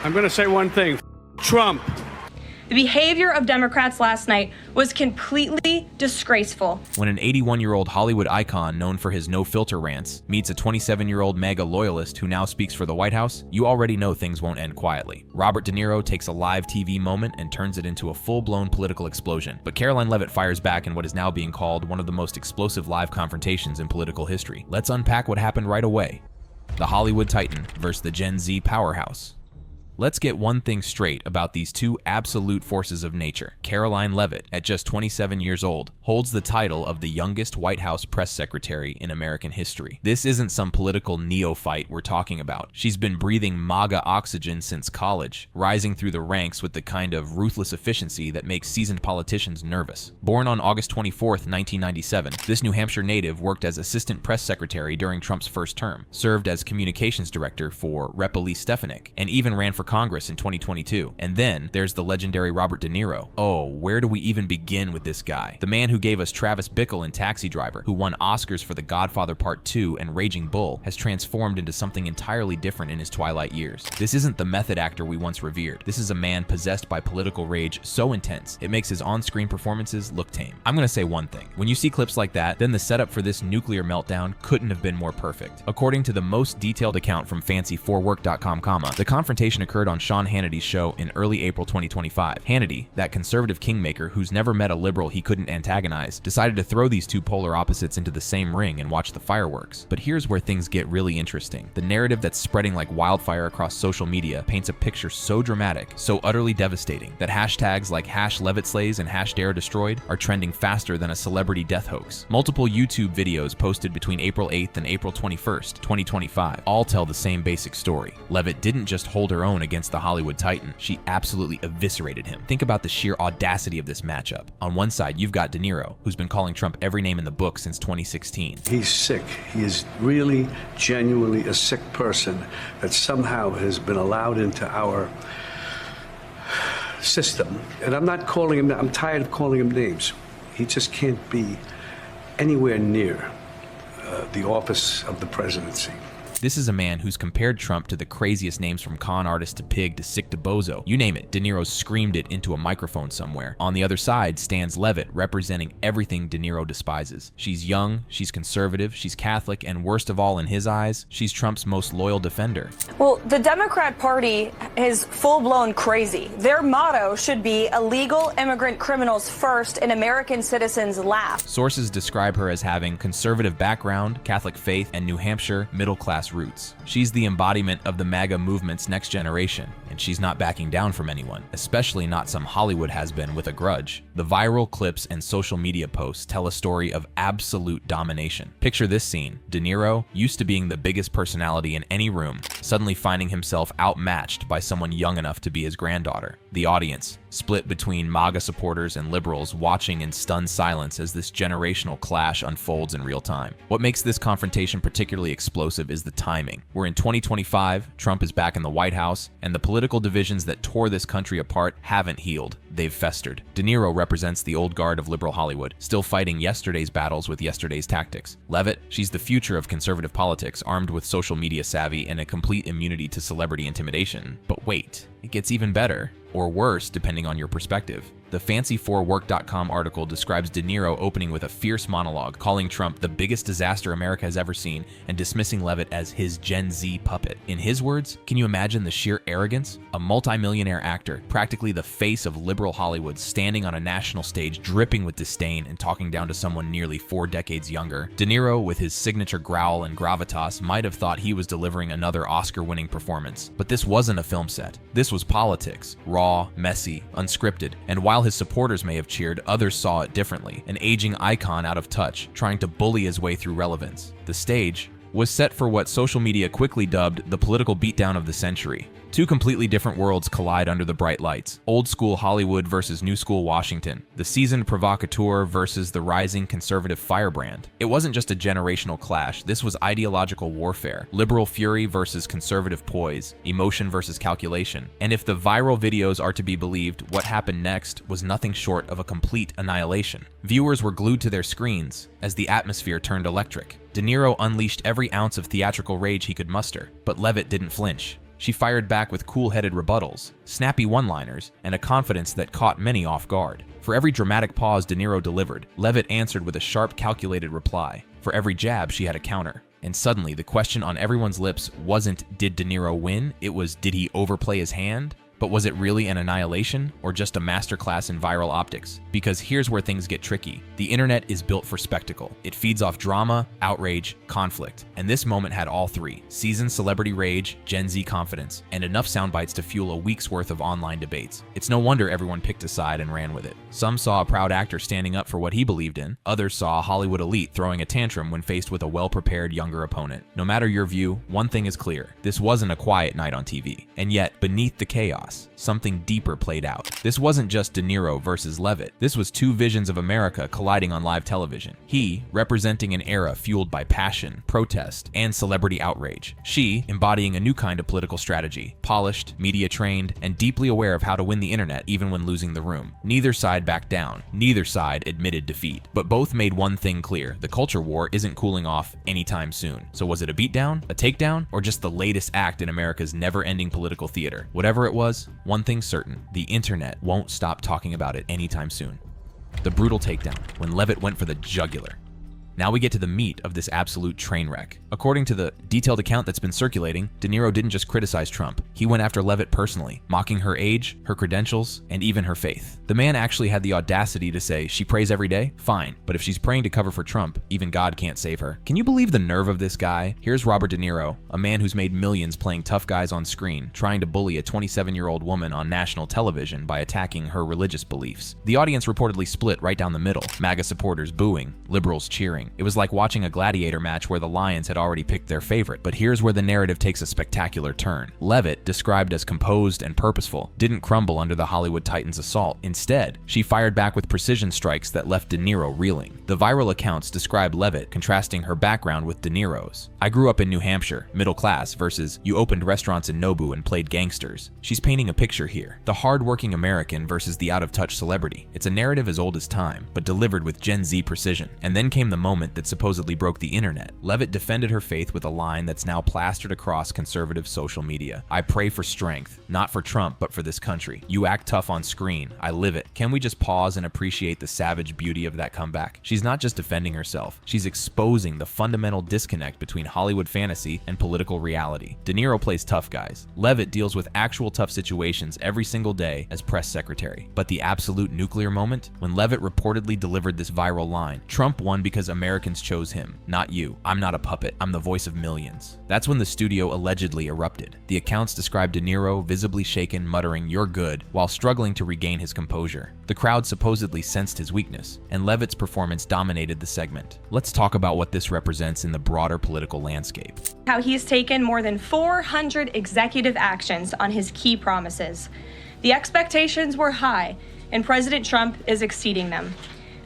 I'm going to say one thing. Trump. The behavior of Democrats last night was completely disgraceful. When an 81-year-old Hollywood icon known for his no-filter rants meets a 27-year-old MAGA loyalist who now speaks for the White House, you already know things won't end quietly. Robert De Niro takes a live TV moment and turns it into a full-blown political explosion. But Karoline Leavitt fires back in what is now being called one of the most explosive live confrontations in political history. Let's unpack what happened right away. The Hollywood Titan versus the Gen Z powerhouse. Let's get one thing straight about these two absolute forces of nature. Karoline Leavitt, at just 27 years old, holds the title of the youngest White House press secretary in American history. This isn't some political neophyte we're talking about. She's been breathing MAGA oxygen since college, rising through the ranks with the kind of ruthless efficiency that makes seasoned politicians nervous. Born on August 24, 1997, this New Hampshire native worked as assistant press secretary during Trump's first term, served as communications director for Rep. Elise Stefanik, and even ran for Congress in 2022. And then there's the legendary Robert De Niro. Oh, where do we even begin with this guy? The man who gave us Travis Bickle in Taxi Driver, who won Oscars for The Godfather Part 2 and Raging Bull, has transformed into something entirely different in his twilight years. This isn't the method actor we once revered. This is a man possessed by political rage so intense, it makes his on-screen performances look tame. I'm gonna say one thing. When you see clips like that, then the setup for this nuclear meltdown couldn't have been more perfect. According to the most detailed account from fancy4work.com, the confrontation occurred on Sean Hannity's show in early April 2025. Hannity, that conservative kingmaker who's never met a liberal he couldn't antagonize, decided to throw these two polar opposites into the same ring and watch the fireworks. But here's where things get really interesting. The narrative that's spreading like wildfire across social media paints a picture so dramatic, so utterly devastating, that hashtags like #LeavittSlays and #DareDestroyed are trending faster than a celebrity death hoax. Multiple YouTube videos posted between April 8th and April 21st, 2025, all tell the same basic story. Leavitt didn't just hold her own against the Hollywood Titan, she absolutely eviscerated him. Think about the sheer audacity of this matchup. On one side, you've got De Niro, who's been calling Trump every name in the book since 2016. He's sick. He is really, genuinely a sick person that somehow has been allowed into our system. And I'm not calling him, I'm tired of calling him names. He just can't be anywhere near the office of the presidency. This is a man who's compared Trump to the craziest names, from con artist to pig to sick to bozo. You name it, De Niro screamed it into a microphone somewhere. On the other side stands Leavitt, representing everything De Niro despises. She's young, she's conservative, she's Catholic, and worst of all in his eyes, she's Trump's most loyal defender. Well, the Democrat Party is full-blown crazy. Their motto should be illegal immigrant criminals first and American citizens last. Sources describe her as having conservative background, Catholic faith, and New Hampshire middle-class roots. She's the embodiment of the MAGA movement's next generation, and she's not backing down from anyone, especially not some Hollywood has-been with a grudge. The viral clips and social media posts tell a story of absolute domination. Picture this scene. De Niro, used to being the biggest personality in any room, suddenly finding himself outmatched by someone young enough to be his granddaughter. The audience, split between MAGA supporters and liberals, watching in stunned silence as this generational clash unfolds in real time. What makes this confrontation particularly explosive is the timing. We're in 2025, Trump is back in the White House, and the political divisions that tore this country apart haven't healed. They've festered. De Niro represents the old guard of liberal Hollywood, still fighting yesterday's battles with yesterday's tactics. Leavitt, she's the future of conservative politics, armed with social media savvy and a complete immunity to celebrity intimidation. But wait, it gets even better. Or worse, depending on your perspective. The fancy4work.com article describes De Niro opening with a fierce monologue, calling Trump the biggest disaster America has ever seen and dismissing Leavitt as his Gen Z puppet. In his words, can you imagine the sheer arrogance? A multimillionaire actor, practically the face of liberal Hollywood, standing on a national stage dripping with disdain and talking down to someone nearly 4 decades younger. De Niro, with his signature growl and gravitas, might have thought he was delivering another Oscar-winning performance. But this wasn't a film set. This was politics. Raw, messy, unscripted, and while his supporters may have cheered, others saw it differently. An aging icon out of touch, trying to bully his way through relevance. The stage was set for what social media quickly dubbed the political beatdown of the century. Two completely different worlds collide under the bright lights. Old school Hollywood versus new school Washington. The seasoned provocateur versus the rising conservative firebrand. It wasn't just a generational clash, this was ideological warfare. Liberal fury versus conservative poise. Emotion versus calculation. And if the viral videos are to be believed, what happened next was nothing short of a complete annihilation. Viewers were glued to their screens as the atmosphere turned electric. De Niro unleashed every ounce of theatrical rage he could muster, but Leavitt didn't flinch. She fired back with cool-headed rebuttals, snappy one-liners, and a confidence that caught many off guard. For every dramatic pause De Niro delivered, Leavitt answered with a sharp, calculated reply. For every jab, she had a counter. And suddenly, the question on everyone's lips wasn't, did De Niro win? It was, did he overplay his hand? But was it really an annihilation, or just a masterclass in viral optics? Because here's where things get tricky. The internet is built for spectacle. It feeds off drama, outrage, conflict. And this moment had all three: seasoned celebrity rage, Gen Z confidence, and enough sound bites to fuel a week's worth of online debates. It's no wonder everyone picked a side and ran with it. Some saw a proud actor standing up for what he believed in. Others saw a Hollywood elite throwing a tantrum when faced with a well-prepared younger opponent. No matter your view, one thing is clear. This wasn't a quiet night on TV. And yet, beneath the chaos, something deeper played out. This wasn't just De Niro versus Leavitt. This was two visions of America colliding on live television. He, representing an era fueled by passion, protest, and celebrity outrage. She, embodying a new kind of political strategy, polished, media-trained, and deeply aware of how to win the internet even when losing the room. Neither side backed down. Neither side admitted defeat. But both made one thing clear: the culture war isn't cooling off anytime soon. So was it a beatdown, a takedown, or just the latest act in America's never-ending political theater? Whatever it was, one thing's certain: the internet won't stop talking about it anytime soon. The brutal takedown, when Leavitt went for the jugular. Now we get to the meat of this absolute train wreck. According to the detailed account that's been circulating, De Niro didn't just criticize Trump. He went after Leavitt personally, mocking her age, her credentials, and even her faith. The man actually had the audacity to say, she prays every day? Fine, but if she's praying to cover for Trump, even God can't save her. Can you believe the nerve of this guy? Here's Robert De Niro, a man who's made millions playing tough guys on screen, trying to bully a 27-year-old woman on national television by attacking her religious beliefs. The audience reportedly split right down the middle, MAGA supporters booing, liberals cheering. It was like watching a gladiator match where the lions had already picked their favorite. But here's where the narrative takes a spectacular turn. Leavitt, described as composed and purposeful, didn't crumble under the Hollywood Titan's assault. Instead, she fired back with precision strikes that left De Niro reeling. The viral accounts describe Leavitt contrasting her background with De Niro's. I grew up in New Hampshire, middle class, versus you opened restaurants in Nobu and played gangsters. She's painting a picture here. The hard-working American versus the out-of-touch celebrity. It's a narrative as old as time, but delivered with Gen Z precision. And then came the moment that supposedly broke the internet. Leavitt defended her faith with a line that's now plastered across conservative social media. I pray for strength, not for Trump, but for this country. You act tough on screen. I live it. Can we just pause and appreciate the savage beauty of that comeback? She's not just defending herself. She's exposing the fundamental disconnect between Hollywood fantasy and political reality. De Niro plays tough guys. Leavitt deals with actual tough situations every single day as press secretary. But the absolute nuclear moment? When Leavitt reportedly delivered this viral line, Trump won because Americans chose him, not you. I'm not a puppet. I'm the voice of millions. That's when the studio allegedly erupted. The accounts describe De Niro visibly shaken, muttering, "You're good," while struggling to regain his composure. The crowd supposedly sensed his weakness, and Leavitt's performance dominated the segment. Let's talk about what this represents in the broader political landscape. How he's taken more than 400 executive actions on his key promises. The expectations were high, and President Trump is exceeding them.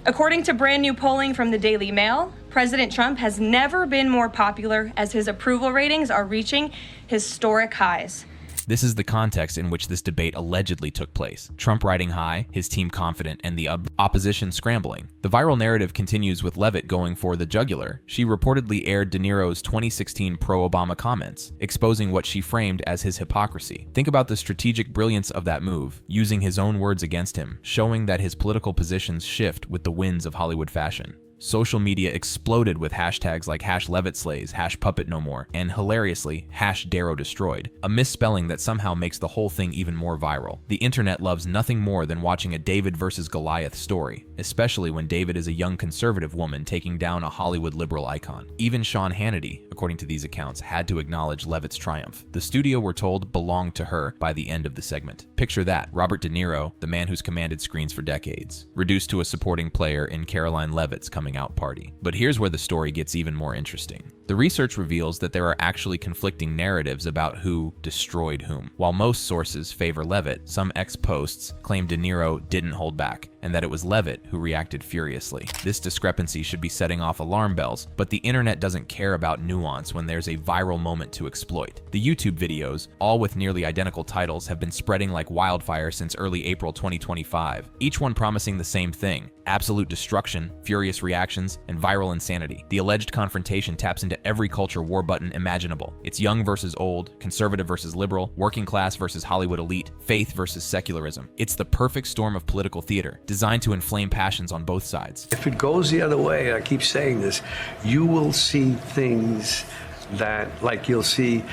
According to brand new polling from the Daily Mail, President Trump has never been more popular as his approval ratings are reaching historic highs. This is the context in which this debate allegedly took place. Trump riding high, his team confident, and the opposition scrambling. The viral narrative continues with Leavitt going for the jugular. She reportedly aired De Niro's 2016 pro-Obama comments, exposing what she framed as his hypocrisy. Think about the strategic brilliance of that move, using his own words against him, showing that his political positions shift with the winds of Hollywood fashion. Social media exploded with hashtags like #LeavittSlays, #PuppetNoMore, and hilariously, #DarrowDestroyed, a misspelling that somehow makes the whole thing even more viral. The internet loves nothing more than watching a David versus Goliath story, especially when David is a young conservative woman taking down a Hollywood liberal icon. Even Sean Hannity, according to these accounts, had to acknowledge Leavitt's triumph. The studio, we're told, belonged to her by the end of the segment. Picture that, Robert De Niro, the man who's commanded screens for decades, reduced to a supporting player in Karoline Leavitt's coming out party. But here's where the story gets even more interesting. The research reveals that there are actually conflicting narratives about who destroyed whom. While most sources favor Leavitt, some ex-posts claim De Niro didn't hold back. and that it was Leavitt who reacted furiously. This discrepancy should be setting off alarm bells, but the internet doesn't care about nuance when there's a viral moment to exploit. The YouTube videos, all with nearly identical titles, have been spreading like wildfire since early April 2025, each one promising the same thing: absolute destruction, furious reactions, and viral insanity. The alleged confrontation taps into every culture war button imaginable. It's young versus old, conservative versus liberal, working class versus Hollywood elite, faith versus secularism. It's the perfect storm of political theater, designed to inflame passions on both sides. If it goes the other way, I keep saying this, you will see things that, like you'll see,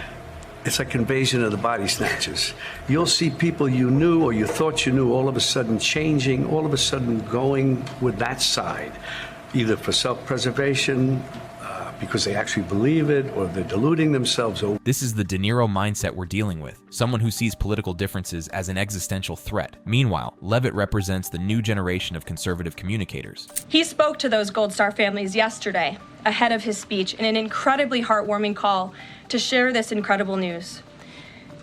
it's like invasion of the body snatchers. You'll see people you knew or you thought you knew all of a sudden changing, all of a sudden going with that side, either for self-preservation, because they actually believe it, or they're deluding themselves. This is the De Niro mindset we're dealing with, someone who sees political differences as an existential threat. Meanwhile, Leavitt represents the new generation of conservative communicators. He spoke to those Gold Star families yesterday, ahead of his speech, in an incredibly heartwarming call to share this incredible news.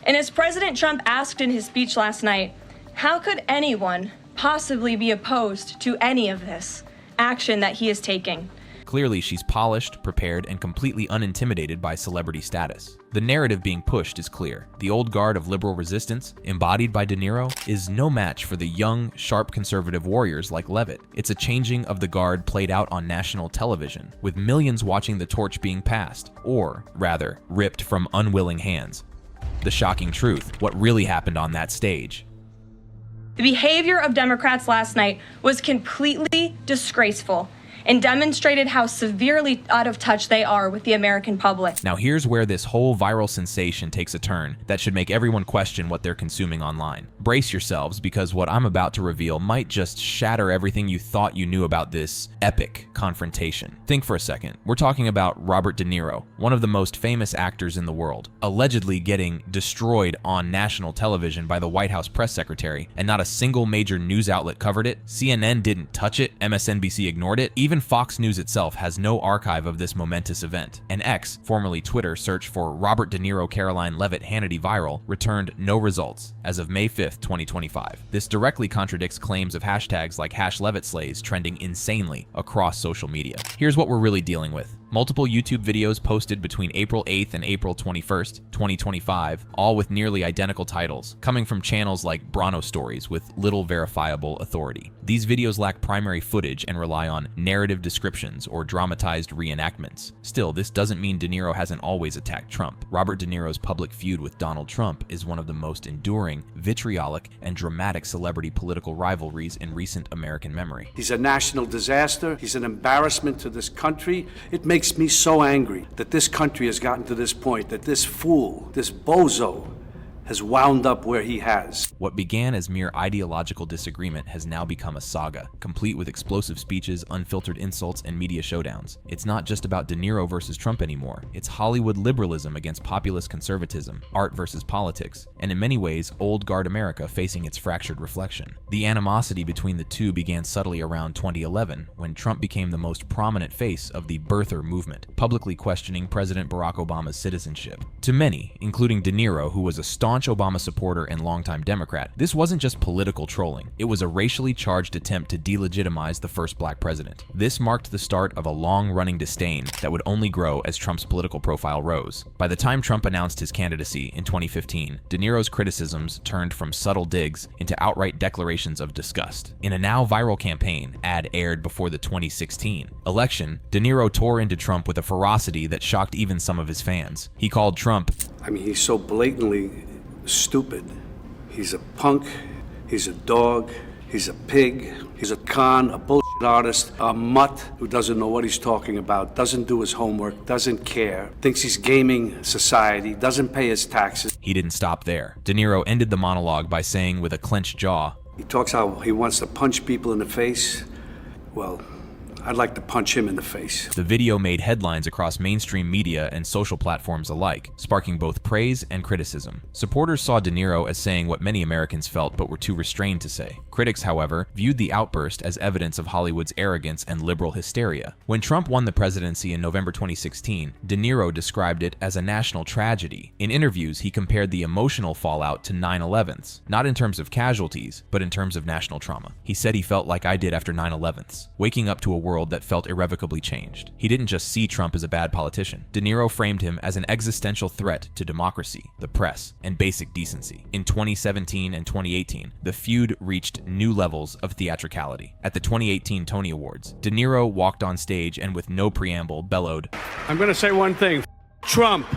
And as President Trump asked in his speech last night, how could anyone possibly be opposed to any of this action that he is taking? Clearly, she's polished, prepared, and completely unintimidated by celebrity status. The narrative being pushed is clear. The old guard of liberal resistance, embodied by De Niro, is no match for the young, sharp conservative warriors like Leavitt. It's a changing of the guard played out on national television, with millions watching the torch being passed, or, rather, ripped from unwilling hands. The shocking truth, what really happened on that stage. The behavior of Democrats last night was completely disgraceful and demonstrated how severely out of touch they are with the American public. Now here's where this whole viral sensation takes a turn that should make everyone question what they're consuming online. Brace yourselves, because what I'm about to reveal might just shatter everything you thought you knew about this epic confrontation. Think for a second. We're talking about Robert De Niro, one of the most famous actors in the world, allegedly getting destroyed on national television by the White House press secretary, and not a single major news outlet covered it. CNN didn't touch it, MSNBC ignored it, even Fox News itself has no archive of this momentous event. An X, formerly Twitter, search for Robert De Niro Karoline Leavitt Hannity viral returned no results as of May 5th, 2025. This directly contradicts claims of hashtags like #LeavittSlays trending insanely across social media. Here's what we're really dealing with. Multiple YouTube videos posted between April 8th and April 21st, 2025, all with nearly identical titles, coming from channels like Brano Stories with little verifiable authority. These videos lack primary footage and rely on narrative descriptions or dramatized reenactments. Still, this doesn't mean De Niro hasn't always attacked Trump. Robert De Niro's public feud with Donald Trump is one of the most enduring, vitriolic, and dramatic celebrity political rivalries in recent American memory. He's a national disaster. He's an embarrassment to this country. It makes me so angry that this country has gotten to this point, that this fool, this bozo, has wound up where he has. What began as mere ideological disagreement has now become a saga, complete with explosive speeches, unfiltered insults, and media showdowns. It's not just about De Niro versus Trump anymore. It's Hollywood liberalism against populist conservatism, art versus politics, and in many ways, old guard America facing its fractured reflection. The animosity between the two began subtly around 2011, when Trump became the most prominent face of the birther movement, publicly questioning President Barack Obama's citizenship. To many, including De Niro, who was a staunch Obama supporter and longtime Democrat, this wasn't just political trolling. It was a racially charged attempt to delegitimize the first black president. This marked the start of a long-running disdain that would only grow as Trump's political profile rose. By the time Trump announced his candidacy in 2015, De Niro's criticisms turned from subtle digs into outright declarations of disgust. In a now viral campaign, ad aired before the 2016 election, De Niro tore into Trump with a ferocity that shocked even some of his fans. He called Trump, He's so blatantly stupid. He's a punk, he's a dog, he's a pig, he's a con, a bullshit artist, a mutt who doesn't know what he's talking about, doesn't do his homework, doesn't care, thinks he's gaming society, doesn't pay his taxes. He didn't stop there. De Niro ended the monologue by saying with a clenched jaw, He talks how he wants to punch people in the face. Well, I'd like to punch him in the face. The video made headlines across mainstream media and social platforms alike, sparking both praise and criticism. Supporters saw De Niro as saying what many Americans felt but were too restrained to say. Critics, however, viewed the outburst as evidence of Hollywood's arrogance and liberal hysteria. When Trump won the presidency in November 2016, De Niro described it as a national tragedy. In interviews, he compared the emotional fallout to 9/11s, not in terms of casualties, but in terms of national trauma. He said he felt like I did after 9/11s, waking up to a world that felt irrevocably changed. He didn't just see Trump as a bad politician. De Niro framed him as an existential threat to democracy, the press, and basic decency. In 2017 and 2018, the feud reached new levels of theatricality. At the 2018 Tony Awards, De Niro walked on stage and with no preamble bellowed, I'm going to say one thing. Trump.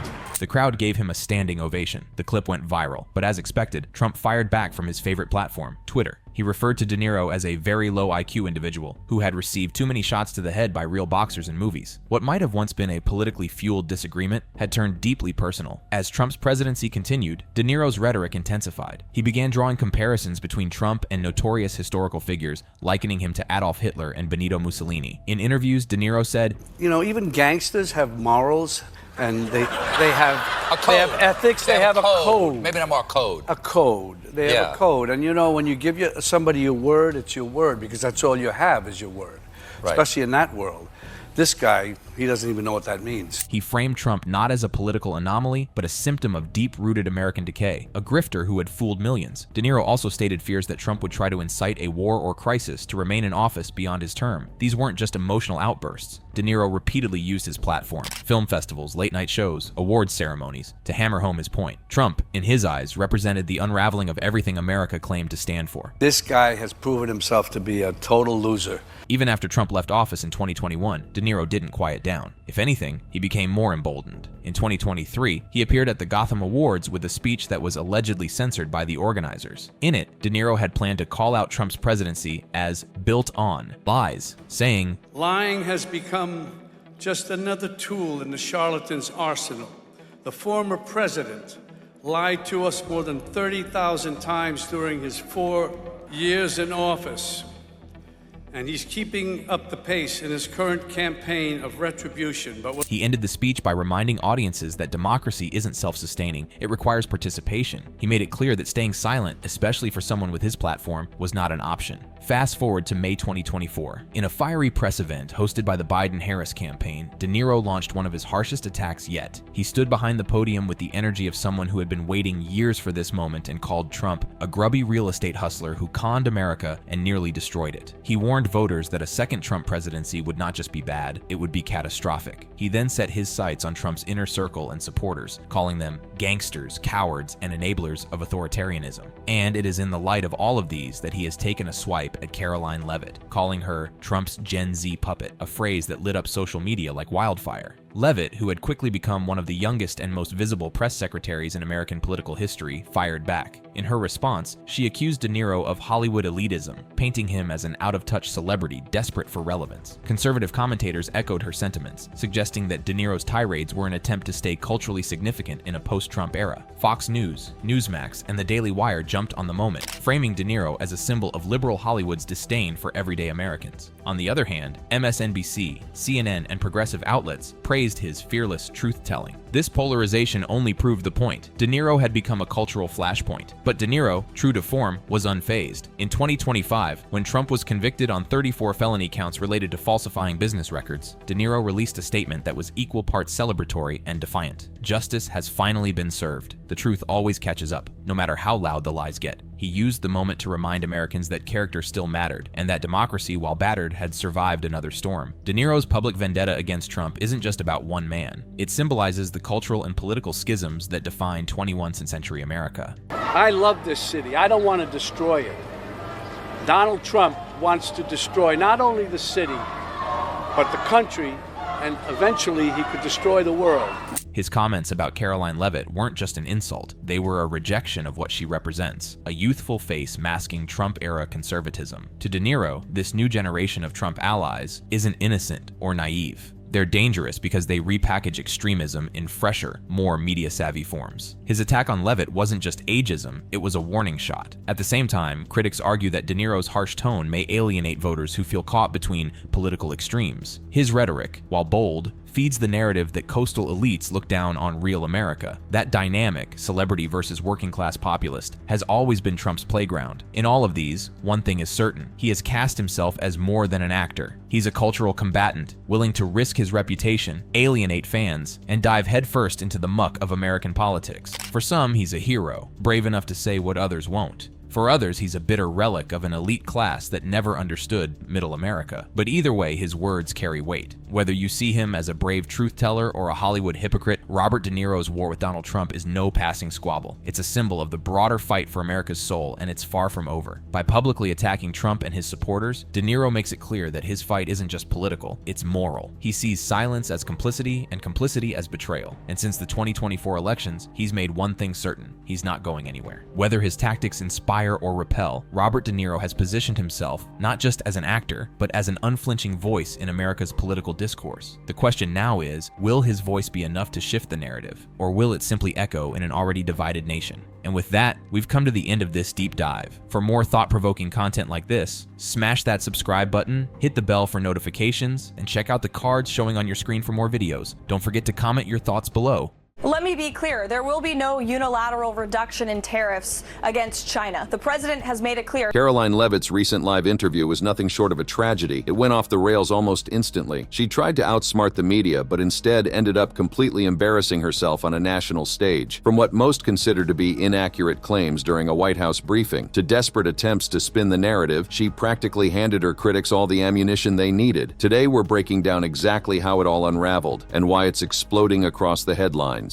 The crowd gave him a standing ovation. The clip went viral, but as expected, Trump fired back from his favorite platform, Twitter. He referred to De Niro as a very low IQ individual who had received too many shots to the head by real boxers in movies. What might have once been a politically fueled disagreement had turned deeply personal. As Trump's presidency continued, De Niro's rhetoric intensified. He began drawing comparisons between Trump and notorious historical figures, likening him to Adolf Hitler and Benito Mussolini. In interviews, De Niro said, You know, even gangsters have morals, and they have A code. They have ethics. They have a code. Maybe not more code. A code. They have a code. And you know, when you give somebody your word, it's your word, because that's all you have is your word. Right. Especially in that world. This guy, he doesn't even know what that means. He framed Trump not as a political anomaly, but a symptom of deep-rooted American decay, a grifter who had fooled millions. De Niro also stated fears that Trump would try to incite a war or crisis to remain in office beyond his term. These weren't just emotional outbursts. De Niro repeatedly used his platform, film festivals, late-night shows, awards ceremonies, to hammer home his point. Trump, in his eyes, represented the unraveling of everything America claimed to stand for. This guy has proven himself to be a total loser. Even after Trump left office in 2021, De Niro didn't quiet down. If anything, he became more emboldened. In 2023, he appeared at the Gotham Awards with a speech that was allegedly censored by the organizers. In it, De Niro had planned to call out Trump's presidency as built on lies, saying, Lying has become just another tool in the charlatan's arsenal. The former president lied to us more than 30,000 times during his 4 years in office. And he's keeping up the pace in his current campaign of retribution. But he ended the speech by reminding audiences that democracy isn't self-sustaining, it requires participation. He made it clear that staying silent, especially for someone with his platform, was not an option. Fast forward to May 2024. In a fiery press event hosted by the Biden-Harris campaign, De Niro launched one of his harshest attacks yet. He stood behind the podium with the energy of someone who had been waiting years for this moment and called Trump a grubby real estate hustler who conned America and nearly destroyed it. He warned voters that a second Trump presidency would not just be bad, it would be catastrophic. He then set his sights on Trump's inner circle and supporters, calling them gangsters, cowards, and enablers of authoritarianism. And it is in the light of all of these that he has taken a swipe at Karoline Leavitt, calling her Trump's Gen Z puppet, a phrase that lit up social media like wildfire. Leavitt, who had quickly become one of the youngest and most visible press secretaries in American political history, fired back. In her response, she accused De Niro of Hollywood elitism, painting him as an out-of-touch celebrity desperate for relevance. Conservative commentators echoed her sentiments, suggesting that De Niro's tirades were an attempt to stay culturally significant in a post-Trump era. Fox News, Newsmax, and the Daily Wire jumped on the moment, framing De Niro as a symbol of liberal Hollywood's disdain for everyday Americans. On the other hand, MSNBC, CNN, and progressive outlets praised his fearless truth-telling. This polarization only proved the point. De Niro had become a cultural flashpoint, but De Niro, true to form, was unfazed. In 2025, when Trump was convicted on 34 felony counts related to falsifying business records, De Niro released a statement that was equal parts celebratory and defiant. Justice has finally been served. The truth always catches up, no matter how loud the lies get. He used the moment to remind Americans that character still mattered, and that democracy, while battered, had survived another storm. De Niro's public vendetta against Trump isn't just about one man. It symbolizes the cultural and political schisms that define 21st century America. I love this city. I don't want to destroy it. Donald Trump wants to destroy not only the city, but the country, and eventually he could destroy the world. His comments about Karoline Leavitt weren't just an insult, they were a rejection of what she represents, a youthful face masking Trump-era conservatism. To De Niro, this new generation of Trump allies isn't innocent or naive. They're dangerous because they repackage extremism in fresher, more media-savvy forms. His attack on Leavitt wasn't just ageism, it was a warning shot. At the same time, critics argue that De Niro's harsh tone may alienate voters who feel caught between political extremes. His rhetoric, while bold, feeds the narrative that coastal elites look down on real America. That dynamic, celebrity versus working-class populist, has always been Trump's playground. In all of these, one thing is certain. He has cast himself as more than an actor. He's a cultural combatant, willing to risk his reputation, alienate fans, and dive headfirst into the muck of American politics. For some, he's a hero, brave enough to say what others won't. For others, he's a bitter relic of an elite class that never understood middle America. But either way, his words carry weight. Whether you see him as a brave truth-teller or a Hollywood hypocrite, Robert De Niro's war with Donald Trump is no passing squabble. It's a symbol of the broader fight for America's soul, and it's far from over. By publicly attacking Trump and his supporters, De Niro makes it clear that his fight isn't just political, it's moral. He sees silence as complicity and complicity as betrayal. And since the 2024 elections, he's made one thing certain: he's not going anywhere. Whether his tactics inspire or repel, Robert De Niro has positioned himself not just as an actor, but as an unflinching voice in America's political discourse. The question now is, will his voice be enough to shift the narrative, or will it simply echo in an already divided nation? And with that, we've come to the end of this deep dive. For more thought-provoking content like this, smash that subscribe button, hit the bell for notifications, and check out the cards showing on your screen for more videos. Don't forget to comment your thoughts below. Let me be clear, there will be no unilateral reduction in tariffs against China. The president has made it clear. Karoline Leavitt's recent live interview was nothing short of a tragedy. It went off the rails almost instantly. She tried to outsmart the media, but instead ended up completely embarrassing herself on a national stage. From what most consider to be inaccurate claims during a White House briefing, to desperate attempts to spin the narrative, she practically handed her critics all the ammunition they needed. Today, we're breaking down exactly how it all unraveled, and why it's exploding across the headlines.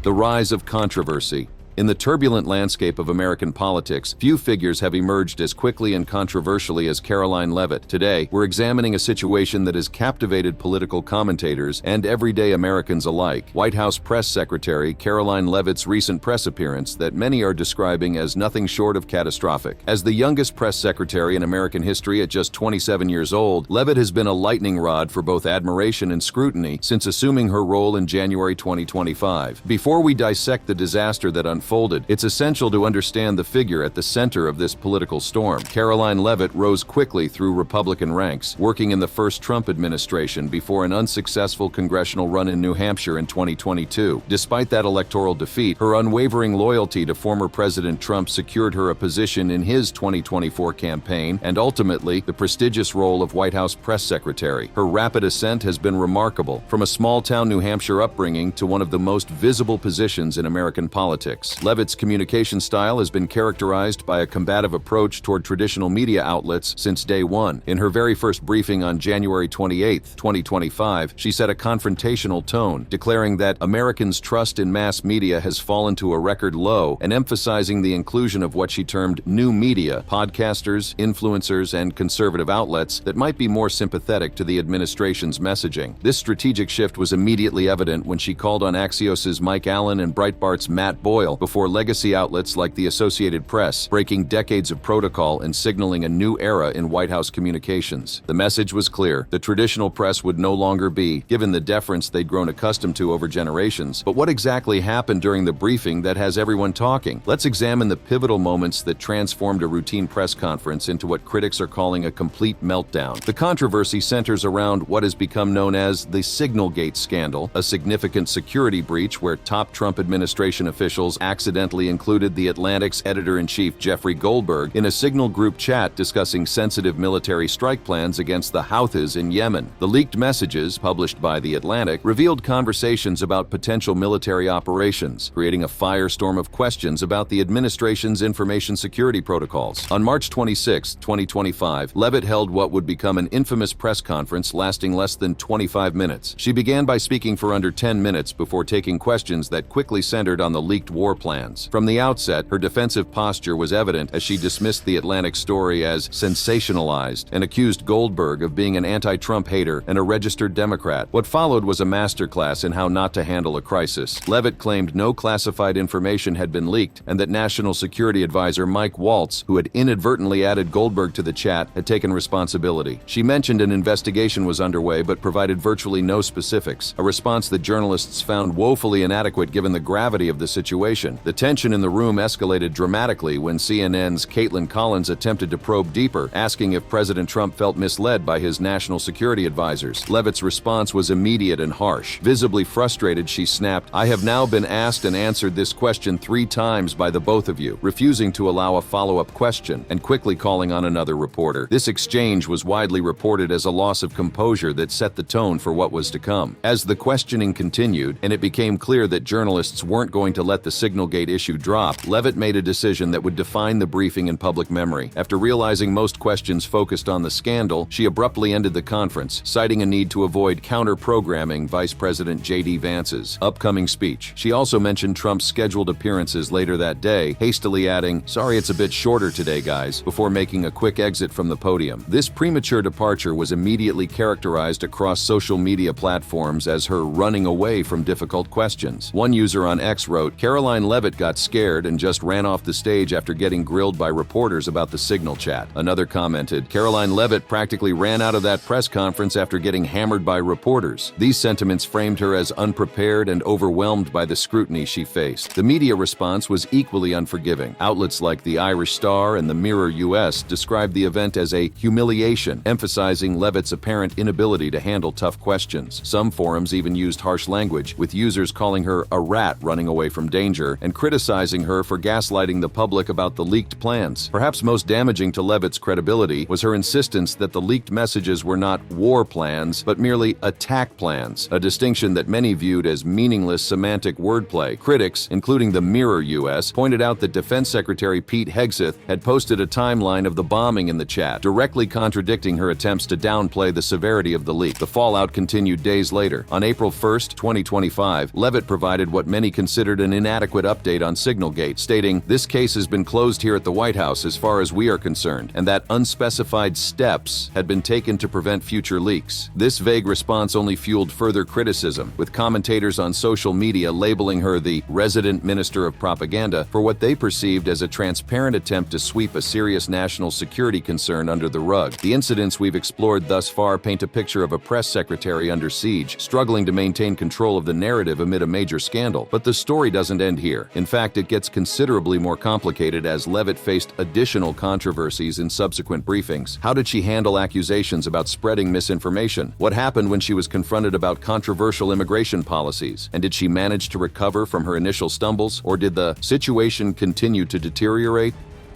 The rise of controversy. In the turbulent landscape of American politics, few figures have emerged as quickly and controversially as Karoline Leavitt. Today, we're examining a situation that has captivated political commentators and everyday Americans alike. White House Press Secretary Karoline Leavitt's recent press appearance that many are describing as nothing short of catastrophic. As the youngest press secretary in American history at just 27 years old, Leavitt has been a lightning rod for both admiration and scrutiny since assuming her role in January 2025. Before we dissect the disaster that unfolded, it's essential to understand the figure at the center of this political storm. Karoline Leavitt rose quickly through Republican ranks, working in the first Trump administration before an unsuccessful congressional run in New Hampshire in 2022. Despite that electoral defeat, her unwavering loyalty to former President Trump secured her a position in his 2024 campaign and ultimately the prestigious role of White House press secretary. Her rapid ascent has been remarkable, from a small-town New Hampshire upbringing to one of the most visible positions in American politics. Leavitt's communication style has been characterized by a combative approach toward traditional media outlets since day one. In her very first briefing on January 28, 2025, she set a confrontational tone, declaring that Americans' trust in mass media has fallen to a record low and emphasizing the inclusion of what she termed new media, podcasters, influencers, and conservative outlets that might be more sympathetic to the administration's messaging. This strategic shift was immediately evident when she called on Axios's Mike Allen and Breitbart's Matt Boyle before legacy outlets like the Associated Press, breaking decades of protocol and signaling a new era in White House communications. The message was clear. The traditional press would no longer be given the deference they'd grown accustomed to over generations. But what exactly happened during the briefing that has everyone talking? Let's examine the pivotal moments that transformed a routine press conference into what critics are calling a complete meltdown. The controversy centers around what has become known as the Signalgate scandal, a significant security breach where top Trump administration officials accidentally included the Atlantic's editor-in-chief Jeffrey Goldberg in a Signal group chat discussing sensitive military strike plans against the Houthis in Yemen. The leaked messages, published by The Atlantic, revealed conversations about potential military operations, creating a firestorm of questions about the administration's information security protocols. On March 26, 2025, Leavitt held what would become an infamous press conference lasting less than 25 minutes. She began by speaking for under 10 minutes before taking questions that quickly centered on the leaked war plans. From the outset, her defensive posture was evident as she dismissed the Atlantic story as sensationalized and accused Goldberg of being an anti-Trump hater and a registered Democrat. What followed was a masterclass in how not to handle a crisis. Leavitt claimed no classified information had been leaked and that National Security Advisor Mike Waltz, who had inadvertently added Goldberg to the chat, had taken responsibility. She mentioned an investigation was underway but provided virtually no specifics, a response that journalists found woefully inadequate given the gravity of the situation. The tension in the room escalated dramatically when CNN's Caitlin Collins attempted to probe deeper, asking if President Trump felt misled by his national security advisors. Leavitt's response was immediate and harsh. Visibly frustrated, she snapped, "I have now been asked and answered this question 3 times by the both of you," refusing to allow a follow-up question and quickly calling on another reporter. This exchange was widely reported as a loss of composure that set the tone for what was to come. As the questioning continued, and it became clear that journalists weren't going to let the Signalgate issue drop, Leavitt made a decision that would define the briefing in public memory. After realizing most questions focused on the scandal, she abruptly ended the conference, citing a need to avoid counter-programming Vice President J.D. Vance's upcoming speech. She also mentioned Trump's scheduled appearances later that day, hastily adding, "Sorry it's a bit shorter today, guys," before making a quick exit from the podium. This premature departure was immediately characterized across social media platforms as her running away from difficult questions. One user on X wrote, "Karoline Leavitt got scared and just ran off the stage after getting grilled by reporters about the Signal chat." Another commented, "Karoline Leavitt practically ran out of that press conference after getting hammered by reporters." These sentiments framed her as unprepared and overwhelmed by the scrutiny she faced. The media response was equally unforgiving. Outlets like the Irish Star and the Mirror US described the event as a humiliation, emphasizing Leavitt's apparent inability to handle tough questions. Some forums even used harsh language, with users calling her a rat running away from danger and criticizing her for gaslighting the public about the leaked plans. Perhaps most damaging to Leavitt's credibility was her insistence that the leaked messages were not war plans, but merely attack plans, a distinction that many viewed as meaningless semantic wordplay. Critics, including the Mirror US, pointed out that Defense Secretary Pete Hegseth had posted a timeline of the bombing in the chat, directly contradicting her attempts to downplay the severity of the leak. The fallout continued days later. On April 1st, 2025, Leavitt provided what many considered an inadequate update on Signalgate, stating, "This case has been closed here at the White House as far as we are concerned, and that unspecified steps had been taken to prevent future leaks." This vague response only fueled further criticism, with commentators on social media labeling her the resident minister of propaganda for what they perceived as a transparent attempt to sweep a serious national security concern under the rug. The incidents we've explored thus far paint a picture of a press secretary under siege, struggling to maintain control of the narrative amid a major scandal. But the story doesn't end here. In fact, it gets considerably more complicated as Leavitt faced additional controversies in subsequent briefings. How did she handle accusations about spreading misinformation? What happened when she was confronted about controversial immigration policies? And did she manage to recover from her initial stumbles, or did the situation continue to deteriorate?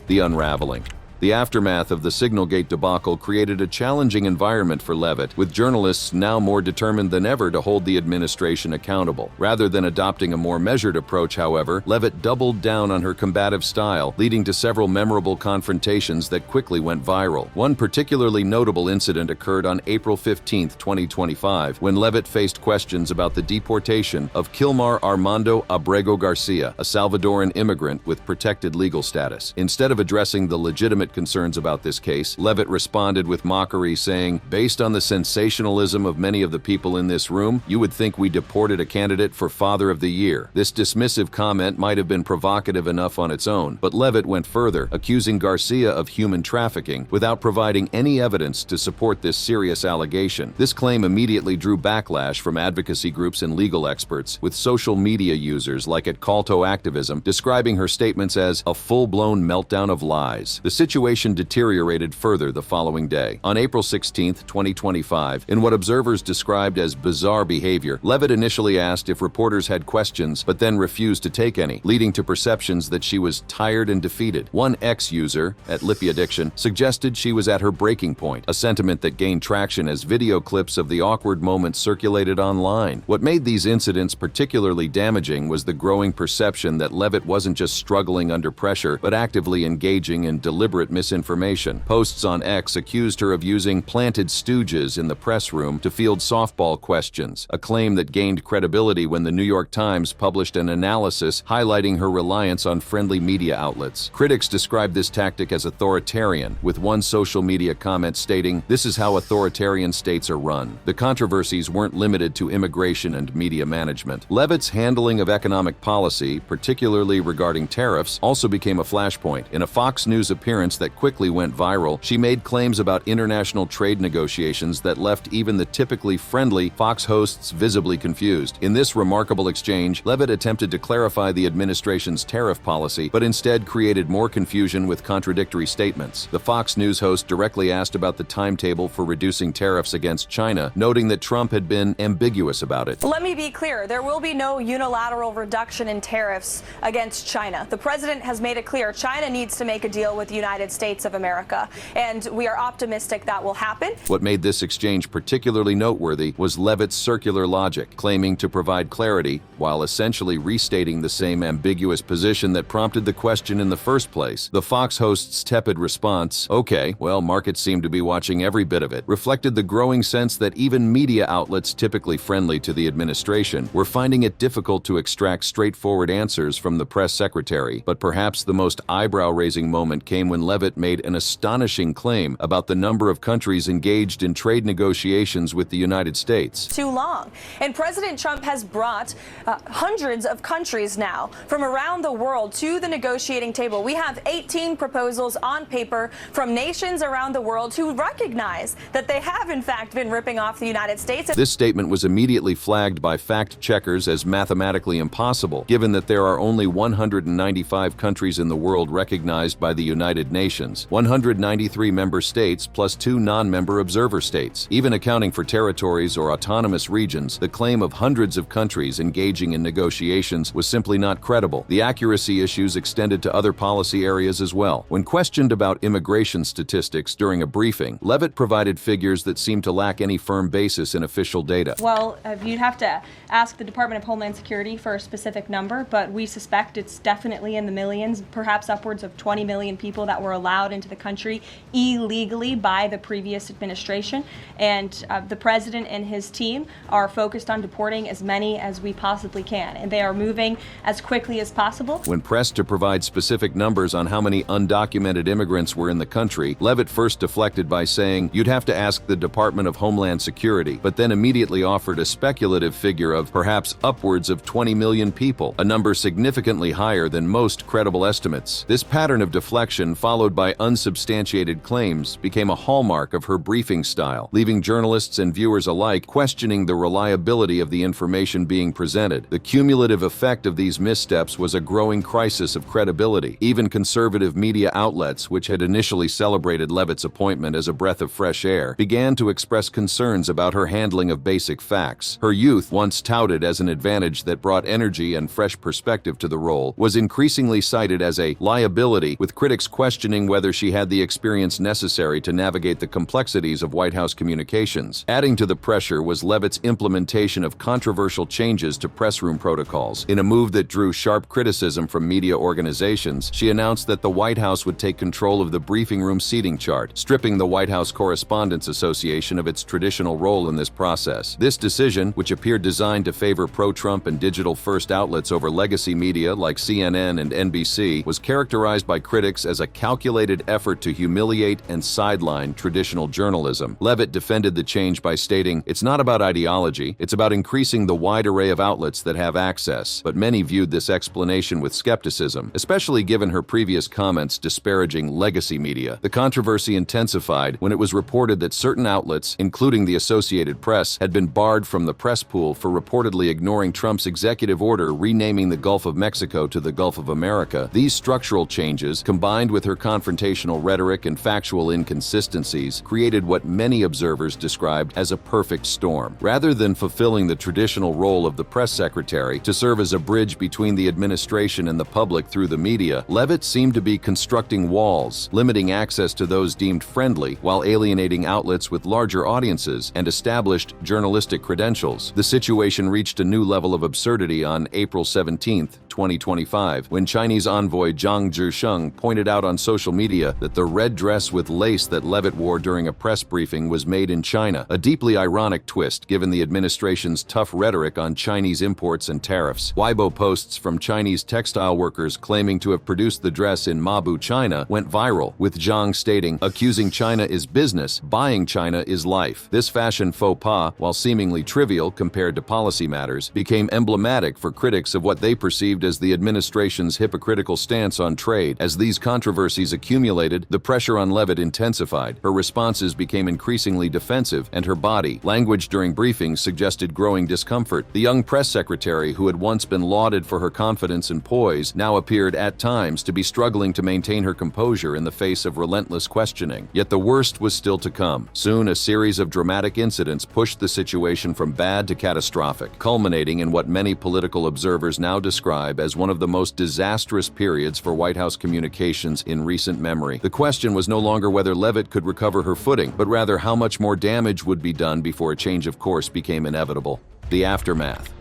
The unraveling. The aftermath of the Signalgate debacle created a challenging environment for Leavitt, with journalists now more determined than ever to hold the administration accountable. Rather than adopting a more measured approach, however, Leavitt doubled down on her combative style, leading to several memorable confrontations that quickly went viral. One particularly notable incident occurred on April 15, 2025, when Leavitt faced questions about the deportation of Kilmar Armando Abrego Garcia, a Salvadoran immigrant with protected legal status. Instead of addressing the legitimate concerns about this case, Leavitt responded with mockery, saying, "Based on the sensationalism of many of the people in this room, you would think we deported a candidate for Father of the Year." This dismissive comment might have been provocative enough on its own, but Leavitt went further, accusing Garcia of human trafficking without providing any evidence to support this serious allegation. This claim immediately drew backlash from advocacy groups and legal experts, with social media users like at Call to Activism describing her statements as a full-blown meltdown of lies. The situation deteriorated further the following day. On April 16, 2025, in what observers described as bizarre behavior, Leavitt initially asked if reporters had questions, but then refused to take any, leading to perceptions that she was tired and defeated. One ex-user, at Lippy Addiction, suggested she was at her breaking point, a sentiment that gained traction as video clips of the awkward moments circulated online. What made these incidents particularly damaging was the growing perception that Leavitt wasn't just struggling under pressure, but actively engaging in deliberate misinformation. Posts on X accused her of using planted stooges in the press room to field softball questions, a claim that gained credibility when the New York Times published an analysis highlighting her reliance on friendly media outlets. Critics described this tactic as authoritarian, with one social media comment stating, "This is how authoritarian states are run." The controversies weren't limited to immigration and media management. Leavitt's handling of economic policy, particularly regarding tariffs, also became a flashpoint. In a Fox News appearance that quickly went viral, she made claims about international trade negotiations that left even the typically friendly Fox hosts visibly confused. In this remarkable exchange, Leavitt attempted to clarify the administration's tariff policy, but instead created more confusion with contradictory statements. The Fox News host directly asked about the timetable for reducing tariffs against China, noting that Trump had been ambiguous about it. Let me be clear, there will be no unilateral reduction in tariffs against China. The president has made it clear China needs to make a deal with the United States of America, and we are optimistic that will happen. What made this exchange particularly noteworthy was Leavitt's circular logic, claiming to provide clarity while essentially restating the same ambiguous position that prompted the question in the first place. The Fox host's tepid response, "Okay, well, markets seem to be watching every bit of it," reflected the growing sense that even media outlets typically friendly to the administration were finding it difficult to extract straightforward answers from the press secretary. But perhaps the most eyebrow-raising moment came when Leavitt made an astonishing claim about the number of countries engaged in trade negotiations with the United States. Too long. And President Trump has brought hundreds of countries now from around the world to the negotiating table. We have 18 proposals on paper from nations around the world who recognize that they have, in fact, been ripping off the United States. This statement was immediately flagged by fact-checkers as mathematically impossible, given that there are only 195 countries in the world recognized by the United Nations, 193 member states plus 2 non-member observer states. Even accounting for territories or autonomous regions, the claim of hundreds of countries engaging in negotiations was simply not credible. The accuracy issues extended to other policy areas as well. When questioned about immigration statistics during a briefing, Leavitt provided figures that seemed to lack any firm basis in official data. Well, you'd have to ask the Department of Homeland Security for a specific number, but we suspect it's definitely in the millions, perhaps upwards of 20 million people that were allowed into the country illegally by the previous administration. And the president and his team are focused on deporting as many as we possibly can, and they are moving as quickly as possible. When pressed to provide specific numbers on how many undocumented immigrants were in the country, Leavitt first deflected by saying, "You'd have to ask the Department of Homeland Security," but then immediately offered a speculative figure of perhaps upwards of 20 million people, a number significantly higher than most credible estimates. This pattern of deflection, followed by unsubstantiated claims, became a hallmark of her briefing style, leaving journalists and viewers alike questioning the reliability of the information being presented. The cumulative effect of these missteps was a growing crisis of credibility. Even conservative media outlets, which had initially celebrated Leavitt's appointment as a breath of fresh air, began to express concerns about her handling of basic facts. Her youth, once touted as an advantage that brought energy and fresh perspective to the role, was increasingly cited as a liability, with critics questioning whether she had the experience necessary to navigate the complexities of White House communications. Adding to the pressure was Leavitt's implementation of controversial changes to press room protocols. In a move that drew sharp criticism from media organizations, she announced that the White House would take control of the briefing room seating chart, stripping the White House Correspondents Association of its traditional role in this process. This decision, which appeared designed to favor pro-Trump and digital-first outlets over legacy media like CNN and NBC, was characterized by critics as a calculated effort to humiliate and sideline traditional journalism. Leavitt defended the change by stating, "It's not about ideology, it's about increasing the wide array of outlets that have access." But many viewed this explanation with skepticism, especially given her previous comments disparaging legacy media. The controversy intensified when it was reported that certain outlets, including the Associated Press, had been barred from the press pool for reportedly ignoring Trump's executive order renaming the Gulf of Mexico to the Gulf of America. These structural changes, combined with her confrontational rhetoric and factual inconsistencies, created what many observers described as a perfect storm. Rather than fulfilling the traditional role of the press secretary to serve as a bridge between the administration and the public through the media, Leavitt seemed to be constructing walls, limiting access to those deemed friendly while alienating outlets with larger audiences and established journalistic credentials. The situation reached a new level of absurdity on April 17, 2025, when Chinese envoy Zhang Zhisheng pointed out on social social media that the red dress with lace that Leavitt wore during a press briefing was made in China, a deeply ironic twist given the administration's tough rhetoric on Chinese imports and tariffs. Weibo posts from Chinese textile workers claiming to have produced the dress in Mabu, China, went viral, with Zhang stating, "Accusing China is business, buying China is life." This fashion faux pas, while seemingly trivial compared to policy matters, became emblematic for critics of what they perceived as the administration's hypocritical stance on trade. As these controversies accumulated, the pressure on Leavitt intensified. Her responses became increasingly defensive, and her body language during briefings suggested growing discomfort. The young press secretary, who had once been lauded for her confidence and poise, now appeared at times to be struggling to maintain her composure in the face of relentless questioning. Yet the worst was still to come. Soon, a series of dramatic incidents pushed the situation from bad to catastrophic, culminating in what many political observers now describe as one of the most disastrous periods for White House communications in recent memory. The question was no longer whether Leavitt could recover her footing, but rather how much more damage would be done before a change of course became inevitable. The aftermath.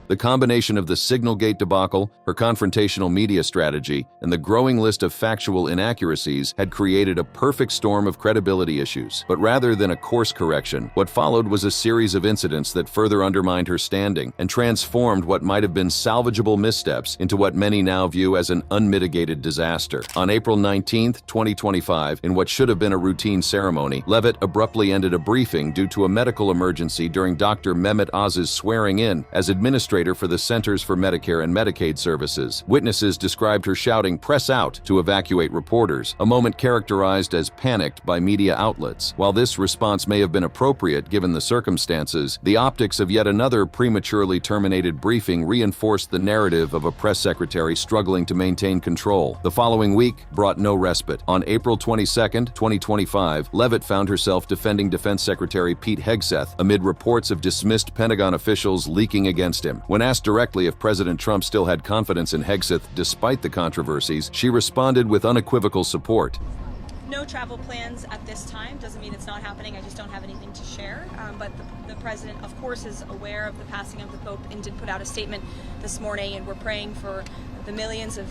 The combination of the Signalgate debacle, her confrontational media strategy, and the growing list of factual inaccuracies had created a perfect storm of credibility issues. But rather than a course correction, what followed was a series of incidents that further undermined her standing and transformed what might have been salvageable missteps into what many now view as an unmitigated disaster. On April 19, 2025, in what should have been a routine ceremony, Leavitt abruptly ended a briefing due to a medical emergency during Dr. Mehmet Oz's swearing in as administrator for the Centers for Medicare and Medicaid Services. Witnesses described her shouting "press out" to evacuate reporters, a moment characterized as panicked by media outlets. While this response may have been appropriate given the circumstances, the optics of yet another prematurely terminated briefing reinforced the narrative of a press secretary struggling to maintain control. The following week brought no respite. On April 22, 2025, Leavitt found herself defending Defense Secretary Pete Hegseth amid reports of dismissed Pentagon officials leaking against him. When asked directly if President Trump still had confidence in Hegseth despite the controversies, she responded with unequivocal support. No travel plans at this time. Doesn't mean it's not happening. I just don't have anything to share. But the president, of course, is aware of the passing of the Pope and did put out a statement this morning. And we're praying for the millions of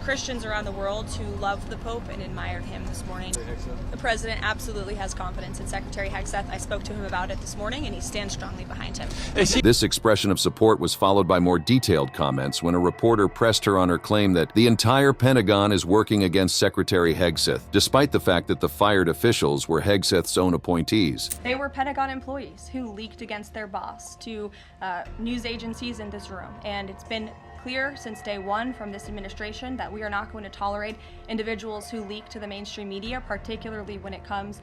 Christians around the world who love the Pope and admired him this morning. The president absolutely has confidence in Secretary Hegseth. I spoke to him about it this morning, and he stands strongly behind him. This expression of support was followed by more detailed comments when a reporter pressed her on her claim that the entire Pentagon is working against Secretary Hegseth, despite the fact that the fired officials were Hegseth's own appointees. They were Pentagon employees who leaked against their boss to news agencies in this room, and it's been clear since day one from this administration that we are not going to tolerate individuals who leak to the mainstream media, particularly when it comes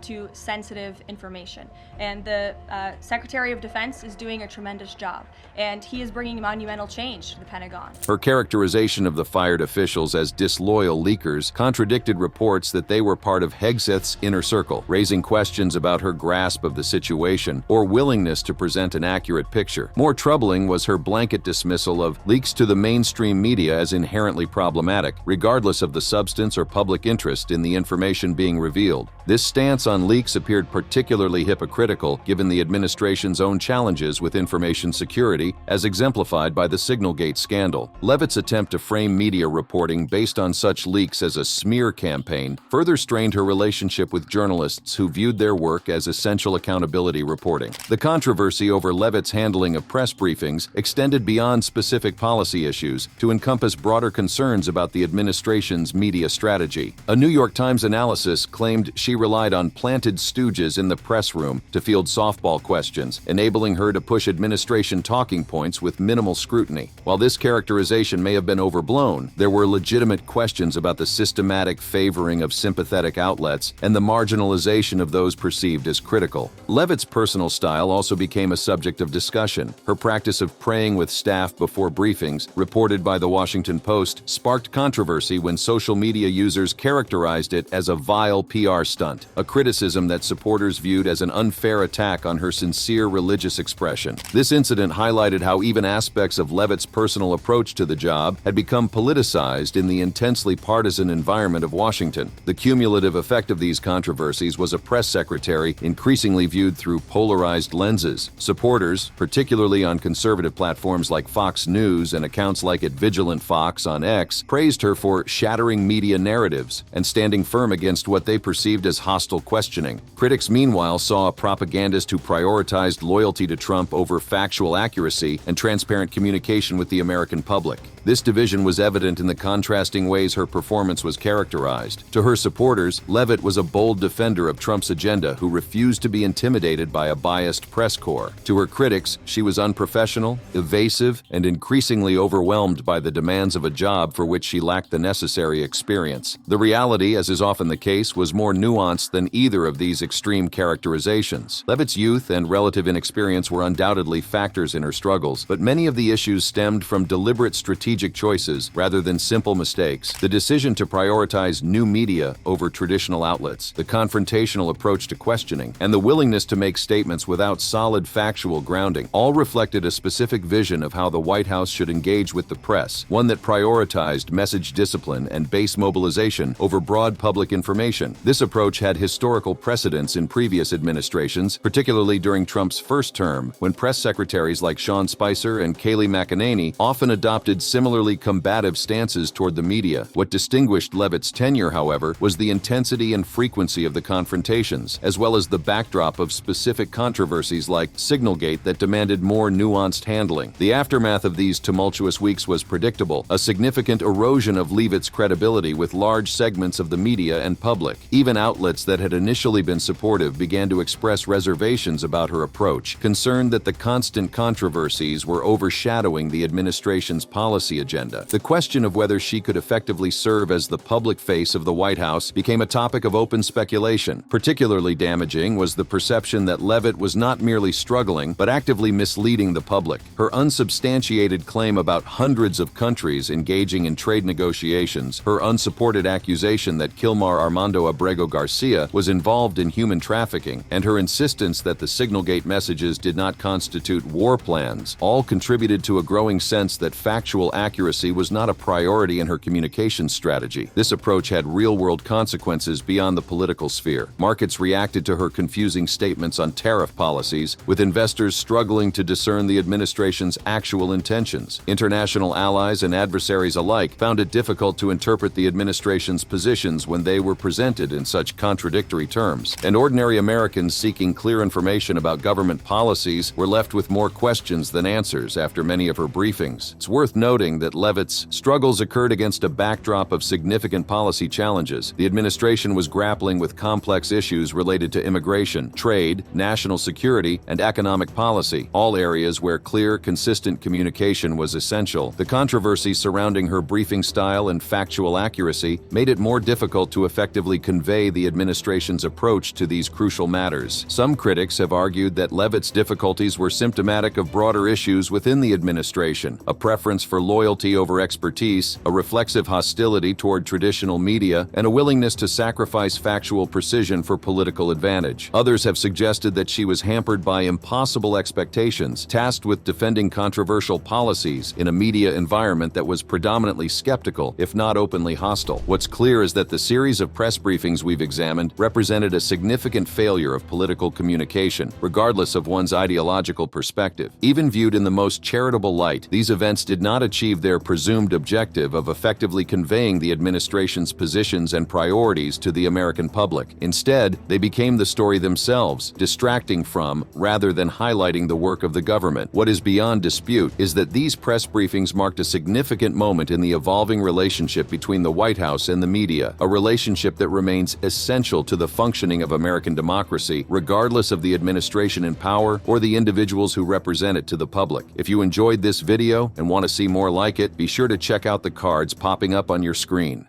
to sensitive information. And the Secretary of Defense is doing a tremendous job, and he is bringing monumental change to the Pentagon. Her characterization of the fired officials as disloyal leakers contradicted reports that they were part of Hegseth's inner circle, raising questions about her grasp of the situation or willingness to present an accurate picture. More troubling was her blanket dismissal of leaks to the mainstream media as inherently problematic, regardless of the substance or public interest in the information being revealed. This stance on leaks appeared particularly hypocritical given the administration's own challenges with information security, as exemplified by the Signalgate scandal. Leavitt's attempt to frame media reporting based on such leaks as a smear campaign further strained her relationship with journalists who viewed their work as essential accountability reporting. The controversy over Leavitt's handling of press briefings extended beyond specific policy issues to encompass broader concerns about the administration's media strategy. A New York Times analysis claimed she relied on planted stooges in the press room to field softball questions, enabling her to push administration talking points with minimal scrutiny. While this characterization may have been overblown, there were legitimate questions about the systematic favoring of sympathetic outlets and the marginalization of those perceived as critical. Leavitt's personal style also became a subject of discussion. Her practice of praying with staff before briefings, reported by The Washington Post, sparked controversy when social media users characterized it as a vile PR stunt, a criticism that supporters viewed as an unfair attack on her sincere religious expression. This incident highlighted how even aspects of Leavitt's personal approach to the job had become politicized in the intensely partisan environment of Washington. The cumulative effect of these controversies was a press secretary increasingly viewed through polarized lenses. Supporters, particularly on conservative platforms like Fox News News and accounts like @Vigilant Fox on X praised her for shattering media narratives and standing firm against what they perceived as hostile questioning. Critics, meanwhile, saw a propagandist who prioritized loyalty to Trump over factual accuracy and transparent communication with the American public. This division was evident in the contrasting ways her performance was characterized. To her supporters, Leavitt was a bold defender of Trump's agenda who refused to be intimidated by a biased press corps. To her critics, she was unprofessional, evasive, and increasingly overwhelmed by the demands of a job for which she lacked the necessary experience. The reality, as is often the case, was more nuanced than either of these extreme characterizations. Leavitt's youth and relative inexperience were undoubtedly factors in her struggles, but many of the issues stemmed from deliberate strategic choices rather than simple mistakes. The decision to prioritize new media over traditional outlets, the confrontational approach to questioning, and the willingness to make statements without solid factual grounding all reflected a specific vision of how the White House should engage with the press, one that prioritized message discipline and base mobilization over broad public information. This approach had historical precedents in previous administrations, particularly during Trump's first term, when press secretaries like Sean Spicer and Kayleigh McEnany often adopted similarly combative stances toward the media. What distinguished Leavitt's tenure, however, was the intensity and frequency of the confrontations, as well as the backdrop of specific controversies like Signalgate that demanded more nuanced handling. The aftermath of these tumultuous weeks was predictable, a significant erosion of Leavitt's credibility with large segments of the media and public. Even outlets that had initially been supportive began to express reservations about her approach, concerned that the constant controversies were overshadowing the administration's policy agenda. The question of whether she could effectively serve as the public face of the White House became a topic of open speculation. Particularly damaging was the perception that Leavitt was not merely struggling, but actively misleading the public. Her unsubstantiated claim about hundreds of countries engaging in trade negotiations, her unsupported accusation that Kilmar Armando Abrego Garcia was involved in human trafficking, and her insistence that the Signalgate messages did not constitute war plans, all contributed to a growing sense that factual accuracy was not a priority in her communications strategy. This approach had real-world consequences beyond the political sphere. Markets reacted to her confusing statements on tariff policies, with investors struggling to discern the administration's actual intentions. International allies and adversaries alike found it difficult to interpret the administration's positions when they were presented in such contradictory terms, and ordinary Americans seeking clear information about government policies were left with more questions than answers after many of her briefings. It's worth noting that Leavitt's struggles occurred against a backdrop of significant policy challenges. The administration was grappling with complex issues related to immigration, trade, national security, and economic policy, all areas where clear, consistent communication was essential. The controversy surrounding her briefing style and factual accuracy made it more difficult to effectively convey the administration's approach to these crucial matters. Some critics have argued that Leavitt's difficulties were symptomatic of broader issues within the administration, a preference for loyalty over expertise, a reflexive hostility toward traditional media, and a willingness to sacrifice factual precision for political advantage. Others have suggested that she was hampered by impossible expectations, tasked with defending controversial policies in a media environment that was predominantly skeptical, if not openly hostile. What's clear is that the series of press briefings we've examined represented a significant failure of political communication, regardless of one's ideological perspective. Even viewed in the most charitable light, these events did not achieve their presumed objective of effectively conveying the administration's positions and priorities to the American public. Instead, they became the story themselves, distracting from, rather than highlighting the work of the government. What is beyond dispute is that these press briefings marked a significant moment in the evolving relationship between the White House and the media, a relationship that remains essential to the functioning of American democracy, regardless of the administration in power or the individuals who represent it to the public. If you enjoyed this video and want to see more like it, be sure to check out the cards popping up on your screen.